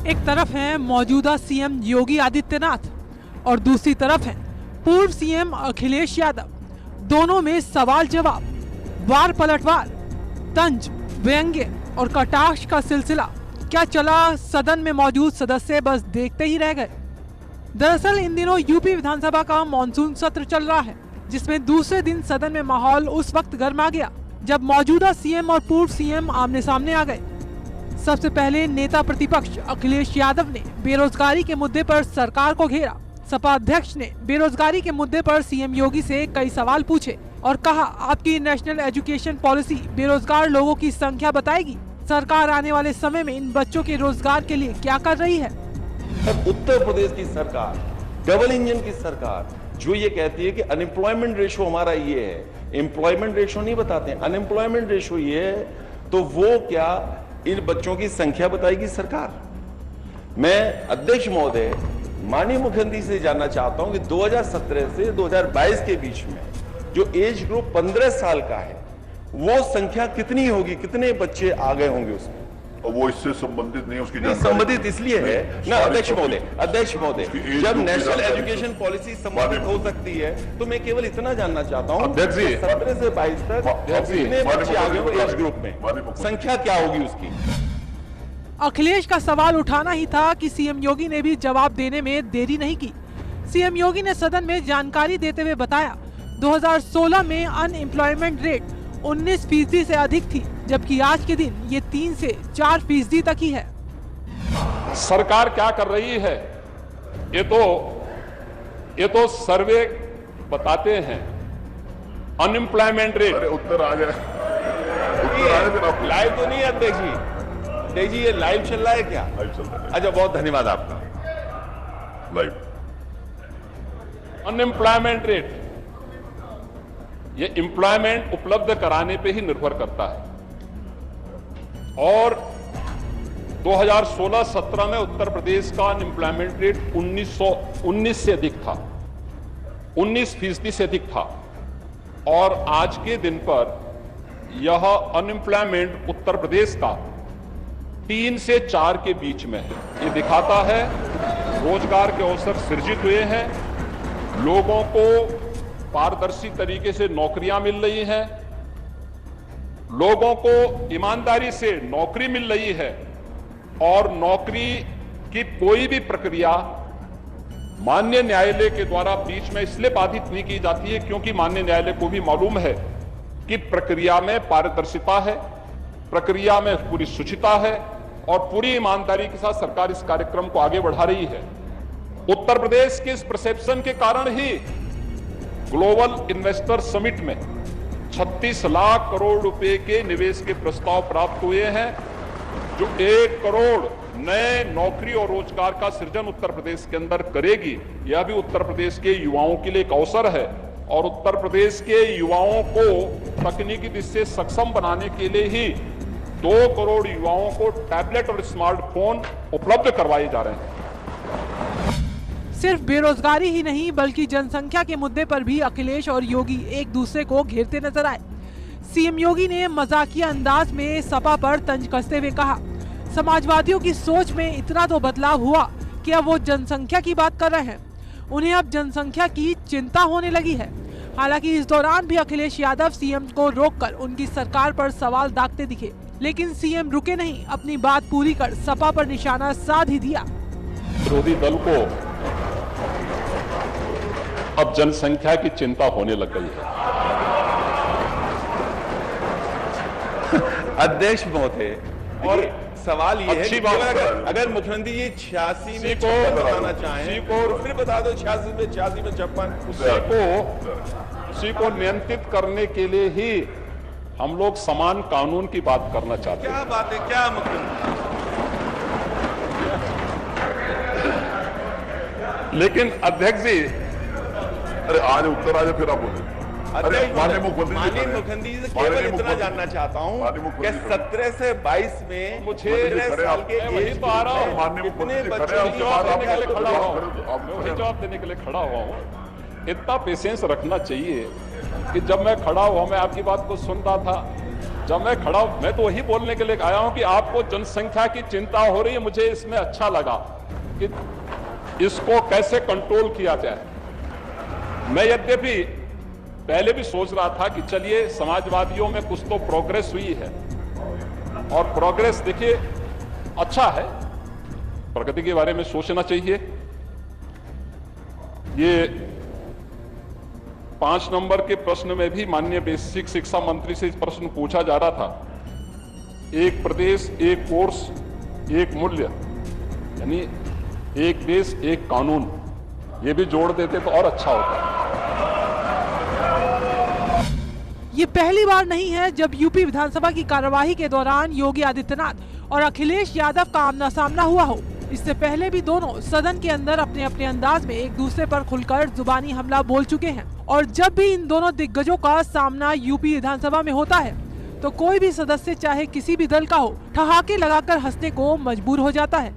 एक तरफ है मौजूदा सीएम योगी आदित्यनाथ और दूसरी तरफ है पूर्व सीएम अखिलेश यादव। दोनों में सवाल जवाब, वार पलटवार, तंज, व्यंग्य और कटाक्ष का सिलसिला क्या चला। सदन में मौजूद सदस्य बस देखते ही रह गए। दरअसल इन दिनों यूपी विधानसभा का मॉनसून सत्र चल रहा है, जिसमें दूसरे दिन सदन में माहौल उस वक्त गर्मा गया जब मौजूदा सीएम और पूर्व सीएम आमने सामने आ गए। सबसे पहले नेता प्रतिपक्ष अखिलेश यादव ने बेरोजगारी के मुद्दे पर सरकार को घेरा। सपा अध्यक्ष ने बेरोजगारी के मुद्दे पर सीएम योगी से कई सवाल पूछे और कहा, आपकी नेशनल एजुकेशन पॉलिसी बेरोजगार लोगों की संख्या बताएगी। सरकार आने वाले समय में इन बच्चों के रोजगार के लिए क्या कर रही है। उत्तर प्रदेश की सरकार, डबल इंजन की सरकार, जो ये कहती है कि अनएम्प्लॉयमेंट रेशो हमारा ये है, एम्प्लॉयमेंट रेशो नहीं बताते, अनएम्प्लॉयमेंट रेशो ये है, तो वो क्या इन बच्चों की संख्या बताएगी सरकार। मैं अध्यक्ष महोदय माननीय मुख्यमंत्री से जानना चाहता हूं कि 2017 से 2022 के बीच में जो एज ग्रुप 15 साल का है वो संख्या कितनी होगी, कितने बच्चे आ गए होंगे उसमें। और वो इससे संबंधित नहीं, उसकी नहीं संबंधित इसलिए है ना अध्यक्ष महोदय, जब नेशनल एजुकेशन पॉलिसी संबंधित हो सकती है तो मैं केवल इतना जानना चाहता हूं 17 से 22 तक कितने बच्चे आ गए होंगे एज ग्रुप में, संख्या क्या होगी उसकी। अखिलेश का सवाल उठाना ही था कि सीएम योगी ने भी जवाब देने में देरी नहीं की। सीएम योगी ने सदन में जानकारी देते हुए बताया, 2016 में अनएम्प्लॉयमेंट रेट 19% से अधिक थी, जबकि आज के दिन ये 3 से 4% तक ही है। सरकार क्या कर रही है ये तो सर्वे बताते हैं। अनएम्प्लॉयमेंट रेट, अरे उत्तर आ जाए, लाइव तो नहीं है अध्यक्ष जी, ये लाइव चल रहा है क्या? लाइव चल रहा है। अच्छा, बहुत धन्यवाद आपका। लाइव अनएम्प्लॉयमेंट रेट ये एम्प्लॉयमेंट उपलब्ध कराने पे ही निर्भर करता है और 2016-17 में उत्तर प्रदेश का अनएम्प्लॉयमेंट रेट 19 से अधिक था, 19% से अधिक था और आज के दिन पर यह अनएम्प्लॉयमेंट उत्तर प्रदेश का 3 से 4 के बीच में है। ये दिखाता है रोजगार के अवसर सृजित हुए हैं, लोगों को पारदर्शी तरीके से नौकरियां मिल रही हैं, लोगों को ईमानदारी से नौकरी मिल रही है और नौकरी की कोई भी प्रक्रिया माननीय न्यायालय के द्वारा बीच में इसलिए बाधित नहीं की जाती है क्योंकि माननीय न्यायालय को भी मालूम है कि प्रक्रिया में पारदर्शिता है, प्रक्रिया में पूरी शुचिता है और पूरी ईमानदारी के साथ सरकार इस कार्यक्रम को आगे बढ़ा रही है। उत्तर प्रदेश के इस परसेप्शन के कारण ही ग्लोबल इन्वेस्टर समिट में 36 लाख करोड़ रुपए के निवेश के प्रस्ताव प्राप्त हुए हैं, जो 1 करोड़ नए नौकरी और रोजगार का सृजन उत्तर प्रदेश के अंदर करेगी। यह भी उत्तर प्रदेश के युवाओं के लिए एक अवसर है और उत्तर प्रदेश के युवाओं को तकनीकी दृष्टि से सक्षम बनाने के लिए ही 2 करोड़ युवाओं को टैबलेट और स्मार्टफोन उपलब्ध करवाए जा रहे हैं। सिर्फ बेरोजगारी ही नहीं बल्कि जनसंख्या के मुद्दे पर भी अखिलेश और योगी एक दूसरे को घेरते नजर आए। सीएम योगी ने मजाकिया अंदाज में सपा पर तंज कसते हुए कहा, समाजवादियों की सोच में इतना तो बदलाव हुआ कि अब वो जनसंख्या की बात कर रहे हैं, उन्हें अब जनसंख्या की चिंता होने लगी है। हालांकि इस दौरान भी अखिलेश यादव सीएम को रोककर उनकी सरकार पर सवाल दागते दिखे, लेकिन सीएम रुके नहीं, अपनी बात पूरी कर सपा पर निशाना साध ही दिया। विरोधी दल को अब जनसंख्या की चिंता होने लग गई है। अध्यक्ष महोदय, और सवाल ये है कि अगर मुख्यमंत्री जी 86 में को बताना चाहें तो फिर बता दो 86 में 56 उसी को नियंत्रित करने के लिए ही हम लोग समान कानून की बात करना चाहते हैं। क्या बात है, क्या मुख्यमंत्री? लेकिन अध्यक्ष जी, अरे आज उत्तर आ जाए फिर आप बोले। अरे माननीय मुख्यमंत्री जी से केवल इतना जानना चाहता हूँ कि 17 से 22 में मुझे साल के वही तो आ रहा हूँ, कितने बच्चे जवाब देने के लिए खड़ा हुआ हूँ। इतना पेशेंस रखना चाहिए कि जब मैं खड़ा हुआ मैं आपकी बात को सुन रहा था जब मैं खड़ा हूं, मैं तो वही बोलने के लिए आया हूं कि आपको जनसंख्या की चिंता हो रही है। मुझे इसमें अच्छा लगा कि इसको कैसे कंट्रोल किया जाए। मैं यद्यपि पहले भी सोच रहा था कि चलिए समाजवादियों में कुछ तो प्रोग्रेस हुई है, और प्रोग्रेस देखिए अच्छा है, प्रगति के बारे में सोचना चाहिए। ये 5 नंबर के प्रश्न में भी माननीय बेसिक शिक्षा मंत्री से इस प्रश्न पूछा जा रहा था, एक प्रदेश एक कोर्स एक मूल्य, यानी एक देश एक कानून, ये भी जोड़ देते तो और अच्छा होता। ये पहली बार नहीं है जब यूपी विधानसभा की कार्यवाही के दौरान योगी आदित्यनाथ और अखिलेश यादव का आमना सामना हुआ हो। इससे पहले भी दोनों सदन के अंदर अपने अपने अंदाज में एक दूसरे पर खुलकर जुबानी हमला बोल चुके हैं, और जब भी इन दोनों दिग्गजों का सामना यूपी विधानसभा में होता है तो कोई भी सदस्य चाहे किसी भी दल का हो, ठहाके लगाकर हंसने को मजबूर हो जाता है।